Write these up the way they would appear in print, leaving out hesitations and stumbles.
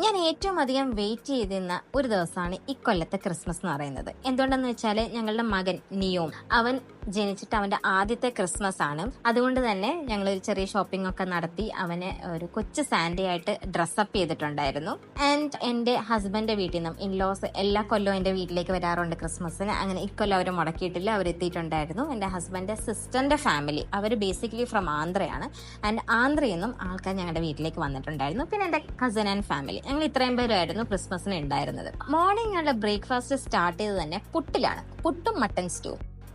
ഞാൻ ഏറ്റവും അധികം വെയിറ്റ് ചെയ്തിരുന്ന ഒരു ദിവസമാണ് ഇക്കൊല്ലത്തെ ക്രിസ്മസ് എന്ന് പറയുന്നത്. എന്തുകൊണ്ടെന്ന് വെച്ചാൽ ഞങ്ങളുടെ മകൻ നിയോം അവൻ ജനിച്ചിട്ട് അവന്റെ ആദ്യത്തെ ക്രിസ്മസ് ആണ്. അതുകൊണ്ട് തന്നെ ഞങ്ങൾ ഒരു ചെറിയ ഷോപ്പിംഗ് ഒക്കെ നടത്തി അവനെ ഒരു കൊച്ചു സാൻഡി ആയിട്ട് ഡ്രസ്സപ്പ് ചെയ്തിട്ടുണ്ടായിരുന്നു. ആൻഡ് എന്റെ ഹസ്ബൻഡിന്റെ വീട്ടിൽ നിന്നും ഇൻലോസ് എല്ലാ കൊല്ലവും എന്റെ വീട്ടിലേക്ക് വരാറുണ്ട് ക്രിസ്മസിന്. അങ്ങനെ ഇക്കൊല്ലം അവർ മുടക്കിയിട്ടില്ല, അവരെത്തിയിട്ടുണ്ടായിരുന്നു. എന്റെ ഹസ്ബൻഡിന്റെ സിസ്റ്ററിന്റെ ഫാമിലി അവർ ബേസിക്കലി ഫ്രം ആന്ധ്രയാണ്. ആൻഡ് ആന്ധ്രയിൽ നിന്നും ആൾക്കാർ ഞങ്ങളുടെ വീട്ടിലേക്ക് വന്നിട്ടുണ്ടായിരുന്നു. പിന്നെ എന്റെ കസിൻ ആൻഡ് ഫാമിലി, ഞങ്ങൾ ഇത്രയും പേരായിരുന്നു ക്രിസ്മസിന് ഉണ്ടായിരുന്നത്. മോർണിംഗ് ഞങ്ങളുടെ ബ്രേക്ക്ഫാസ്റ്റ് സ്റ്റാർട്ട് ചെയ്ത് തന്നെ പുട്ടിലാണ്, പുട്ടും മട്ടൻ സ്റ്റൂ.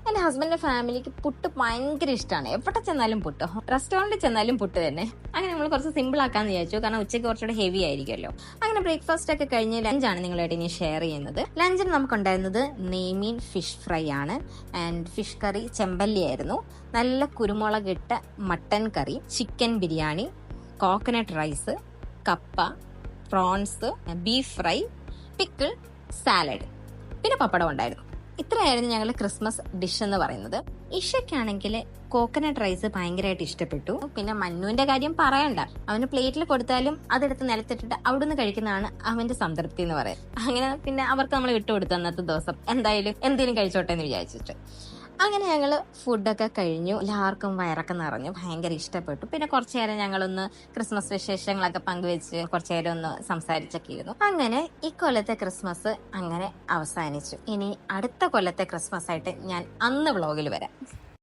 എന്റെ ഹസ്ബൻഡിന്റെ ഫാമിലിക്ക് പുട്ട് ഭയങ്കര ഇഷ്ടമാണ്. എവിടെ ചെന്നാലും പുട്ട്, റെസ്റ്റോറന്റിൽ ചെന്നാലും പുട്ട് തന്നെ. അങ്ങനെ നമ്മൾ കുറച്ച് സിമ്പിൾ ആക്കാന്ന് വിചാരിച്ചു, കാരണം ഉച്ചയ്ക്ക് കുറച്ചുകൂടെ ഹെവി ആയിരിക്കുമല്ലോ. അങ്ങനെ ബ്രേക്ക്ഫാസ്റ്റ് ഒക്കെ കഴിഞ്ഞ് ലഞ്ചാണ് നിങ്ങളായിട്ട് ഇനി ഷെയർ ചെയ്യുന്നത്. ലഞ്ചിന് നമുക്കുണ്ടായിരുന്നത് നെയ്മീൻ ഫിഷ് ഫ്രൈ ആണ്. ആൻഡ് ഫിഷ് കറി ചെമ്പല്ലി ആയിരുന്നു, നല്ല കുരുമുളകിട്ട മട്ടൻ കറി, ചിക്കൻ ബിരിയാണി, കോക്കനട്ട് റൈസ്, കപ്പ, prawns, beef fry, pickle, salad, പിന്നെ പപ്പടം ഉണ്ടായിരുന്നു. ഇത്രയായിരുന്നു ഞങ്ങളുടെ ക്രിസ്മസ് ഡിഷ് എന്ന് പറയുന്നത്. ഇഷയ്ക്കാണെങ്കിൽ കോക്കനട്ട് റൈസ് ഭയങ്കരമായിട്ട് ഇഷ്ടപ്പെട്ടു. പിന്നെ മന്നുവിന്റെ കാര്യം പറയണ്ട, അവന് പ്ലേറ്റിൽ കൊടുത്താലും അതെടുത്ത് നിലത്തിട്ടിട്ട് അവിടുന്ന് കഴിക്കുന്നതാണ് അവന്റെ സംതൃപ്തി എന്ന് പറയുന്നത്. അങ്ങനെ പിന്നെ അവർക്ക് നമ്മൾ വിട്ടുകൊടുത്തു അന്നത്തെ ദിവസം, എന്തായാലും എന്തെങ്കിലും കഴിച്ചോട്ടെ എന്ന് വിചാരിച്ചിട്ട്. അങ്ങനെ ഞങ്ങള് ഫുഡൊക്കെ കഴിഞ്ഞു, എല്ലാവർക്കും വയറൊക്കെ നിറഞ്ഞു, ഭയങ്കര ഇഷ്ടപ്പെട്ടു. പിന്നെ കുറച്ചു നേരം ഞങ്ങളൊന്ന് ക്രിസ്മസ് വിശേഷങ്ങളൊക്കെ പങ്കുവെച്ച് കുറച്ചു നേരം ഒന്ന് സംസാരിച്ചൊക്കെ ഇരുന്നു. അങ്ങനെ ഈ കൊല്ലത്തെ ക്രിസ്മസ് അങ്ങനെ അവസാനിച്ചു. ഇനി അടുത്ത കൊല്ലത്തെ ക്രിസ്മസ് ആയിട്ട് ഞാൻ അന്ന് വ്ളോഗിൽ വരാം.